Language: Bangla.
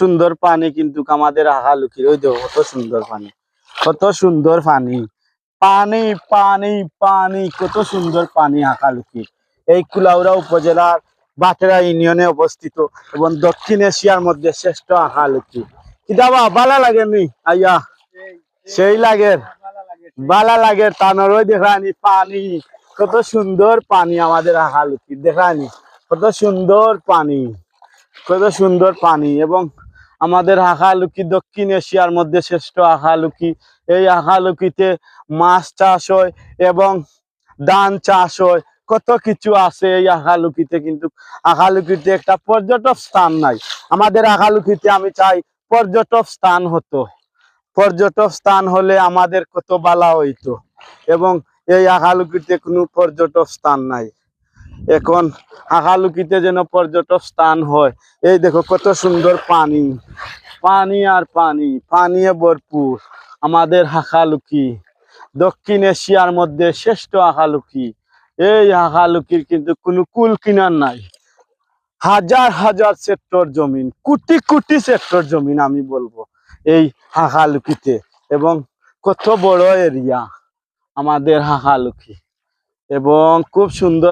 সুন্দর পানি কিন্তু আমাদের হাকালুকির। ওই দেখো কত সুন্দর পানি, কত সুন্দর পানি, পানি পানি পানি, কত সুন্দর পানি হাকালুকি। এই কুলাউড়া উপজেলার বাটেরা ইউনিয়নে অবস্থিত এবং দক্ষিণ এশিয়ার মধ্যে শ্রেষ্ঠ হাকালুকি। কিতাবা বালা লাগেনি আইয়া, সেই লাগে বালা লাগে। তানরই দেখানি পানি, কত সুন্দর পানি আমাদের হাকালুকি, দেখানি কত সুন্দর পানি, কত সুন্দর পানি। এবং আমাদের হাকালুকি দক্ষিণ এশিয়ার মধ্যে শ্রেষ্ঠ হাকালুকি। এই হাকালুকিতে মাছ চাষ হয় এবং ধান চাষ হয়, কত কিছু আছে এই হাকালুকিতে। কিন্তু হাকালুকিতে একটা পর্যটক স্থান নাই। আমাদের হাকালুকিতে আমি চাই পর্যটক স্থান হতো, পর্যটক স্থান হলে আমাদের কত বালা হইতো। এবং এই হাকালুকিতে কোনো পর্যটক স্থান নাই। এখন হাকালুকিতে যেন পর্যটক স্থান হয়। এই দেখো কত সুন্দর পানি, পানি আর পানি, পানিয়ে ভরপুর আমাদের হাকালুকি, দক্ষিণ এশিয়ার মধ্যে শ্রেষ্ঠ হাকালুকি। এই হাকালুকির কিন্তু কোনো কুল কিনার নাই। হাজার হাজার সেক্টর জমিন, কোটি কোটি সেক্টর জমিন আমি বলবো এই হাকালুকিতে। এবং কত বড় এরিয়া আমাদের হাকালুকি, এবং খুব সুন্দর।